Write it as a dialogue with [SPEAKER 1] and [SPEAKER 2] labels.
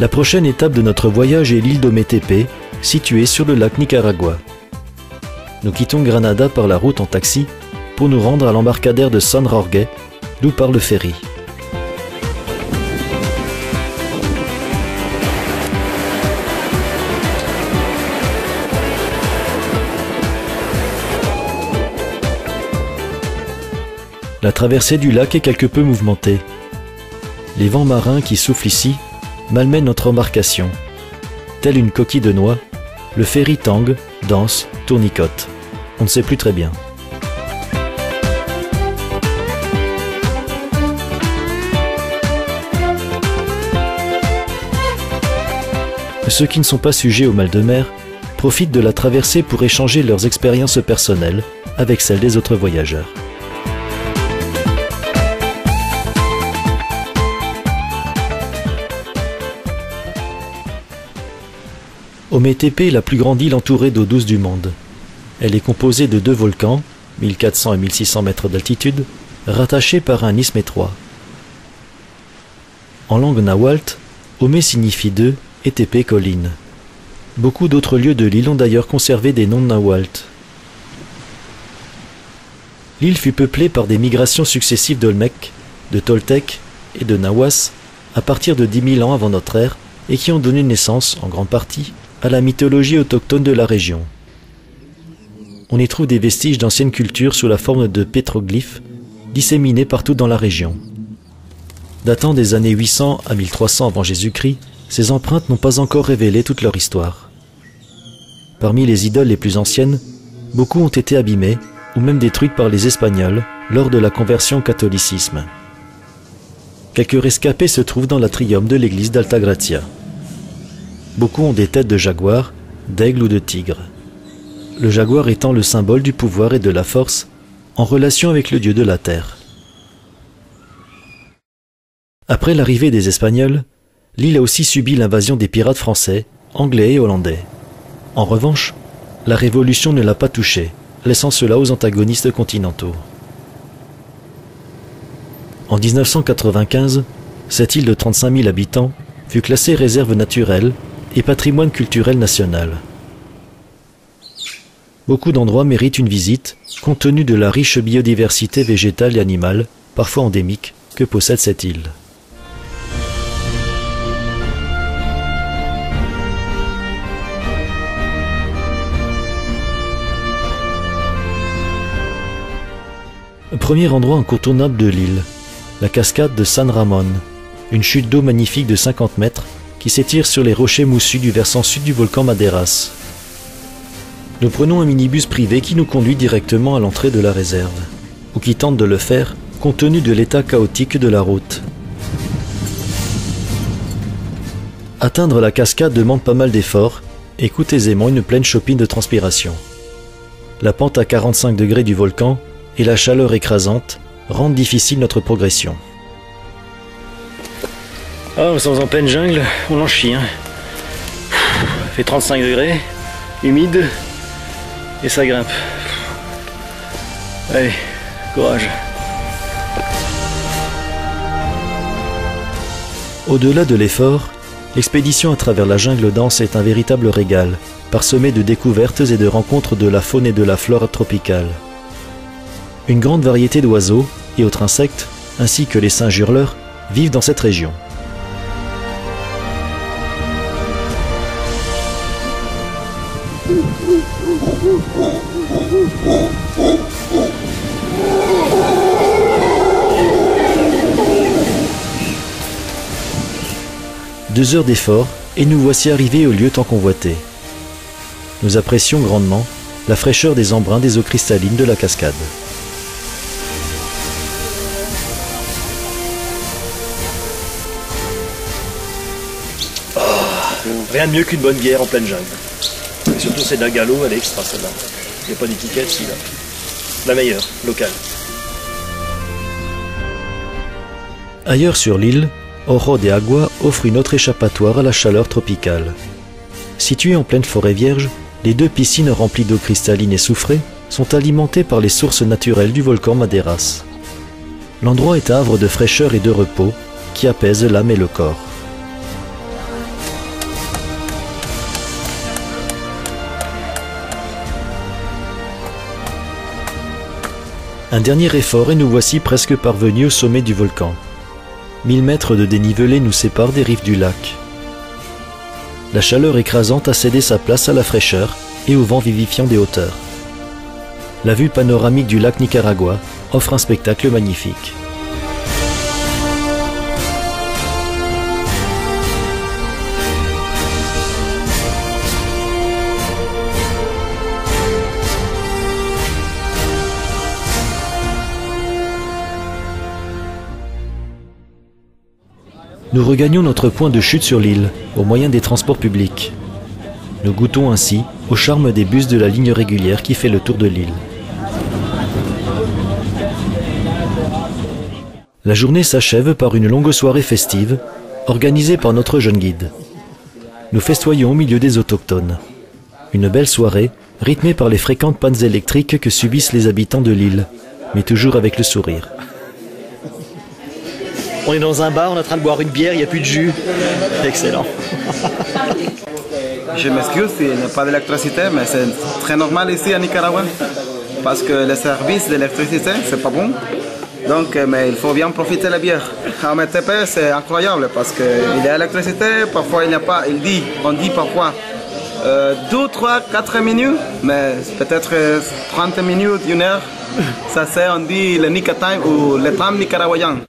[SPEAKER 1] La prochaine étape de notre voyage est l'île d'Ometepe, située sur le lac Nicaragua. Nous quittons Granada par la route en taxi pour nous rendre à l'embarcadère de San Jorge, d'où part le ferry. La traversée du lac est quelque peu mouvementée. Les vents marins qui soufflent ici malmènent notre embarcation. Telle une coquille de noix, le ferry tangue, danse, tournicote. On ne sait plus très bien. Ceux qui ne sont pas sujets au mal de mer profitent de la traversée pour échanger leurs expériences personnelles avec celles des autres voyageurs. Ometepe est la plus grande île entourée d'eau douce du monde. Elle est composée de 2 volcans, 1400 et 1600 mètres d'altitude, rattachés par un isthme étroit. En langue nahuatl, Ome signifie 2 et Tepe colline. Beaucoup d'autres lieux de l'île ont d'ailleurs conservé des noms nahuatl. L'île fut peuplée par des migrations successives d'Olmecs, de Toltecs et de Nahuas à partir de 10 000 ans avant notre ère et qui ont donné naissance, en grande partie, à la mythologie autochtone de la région. On y trouve des vestiges d'anciennes cultures sous la forme de pétroglyphes disséminés partout dans la région. Datant des années 800 à 1300 avant Jésus-Christ, ces empreintes n'ont pas encore révélé toute leur histoire. Parmi les idoles les plus anciennes, beaucoup ont été abîmées ou même détruites par les Espagnols lors de la conversion au catholicisme. Quelques rescapés se trouvent dans l'atrium de l'église d'Altagracia. Beaucoup ont des têtes de jaguar, d'aigle ou de tigre. Le jaguar étant le symbole du pouvoir et de la force, en relation avec le dieu de la terre. Après l'arrivée des Espagnols, l'île a aussi subi l'invasion des pirates français, anglais et hollandais. En revanche, la Révolution ne l'a pas touchée, laissant cela aux antagonistes continentaux. En 1995, cette île de 35 000 habitants fut classée réserve naturelle et patrimoine culturel national. Beaucoup d'endroits méritent une visite, compte tenu de la riche biodiversité végétale et animale, parfois endémique, que possède cette île. Premier endroit incontournable de l'île, la cascade de San Ramon, une chute d'eau magnifique de 50 mètres qui s'étire sur les rochers moussus du versant sud du volcan Madeiras. Nous prenons un minibus privé qui nous conduit directement à l'entrée de la réserve, ou qui tente de le faire compte tenu de l'état chaotique de la route. Atteindre la cascade demande pas mal d'efforts et coûte aisément une pleine chopine de transpiration. La pente à 45 degrés du volcan et la chaleur écrasante rendent difficile notre progression. Ah, nous sommes en pleine jungle, on en chie. Il fait 35 degrés, humide, et ça grimpe. Allez, courage. Au-delà de l'effort, l'expédition à travers la jungle dense est un véritable régal, parsemé de découvertes et de rencontres de la faune et de la flore tropicale. Une grande variété d'oiseaux et autres insectes, ainsi que les singes hurleurs, vivent dans cette région. Deux heures d'effort et nous voici arrivés au lieu tant convoité. Nous apprécions grandement la fraîcheur des embruns des eaux cristallines de la cascade. Oh, rien de mieux qu'une bonne bière en pleine jungle. Et surtout c'est de la Gallo, elle est extra celle-là. Il n'y a pas d'étiquette ici là. La meilleure, locale. Ailleurs sur l'île, Oro de Agua offre une autre échappatoire à la chaleur tropicale. Située en pleine forêt vierge, les deux piscines remplies d'eau cristalline et soufrée sont alimentées par les sources naturelles du volcan Madeiras. L'endroit est un havre de fraîcheur et de repos qui apaise l'âme et le corps. Un dernier effort et nous voici presque parvenus au sommet du volcan. 1000 mètres de dénivelé nous séparent des rives du lac. La chaleur écrasante a cédé sa place à la fraîcheur et au vent vivifiant des hauteurs. La vue panoramique du lac Nicaragua offre un spectacle magnifique. Nous regagnons notre point de chute sur l'île, au moyen des transports publics. Nous goûtons ainsi au charme des bus de la ligne régulière qui fait le tour de l'île. La journée s'achève par une longue soirée festive, organisée par notre jeune guide. Nous festoyons au milieu des autochtones. Une belle soirée, rythmée par les fréquentes pannes électriques que subissent les habitants de l'île, mais toujours avec le sourire. On est dans un bar, on est en train de boire une bière, il n'y a plus de jus. Excellent.
[SPEAKER 2] Je m'excuse s'il n'y a pas d'électricité, mais c'est très normal ici à Nicaragua. Parce que le service d'électricité, c'est pas bon. Donc, mais il faut bien profiter de la bière. À MTP, c'est incroyable parce qu'il y a l'électricité, parfois il n'y a pas. On dit parfois 2, 3, 4 minutes, mais peut-être 30 minutes, 1 heure. Ça c'est, on dit le Nica Time ou le temps nicaraguayen.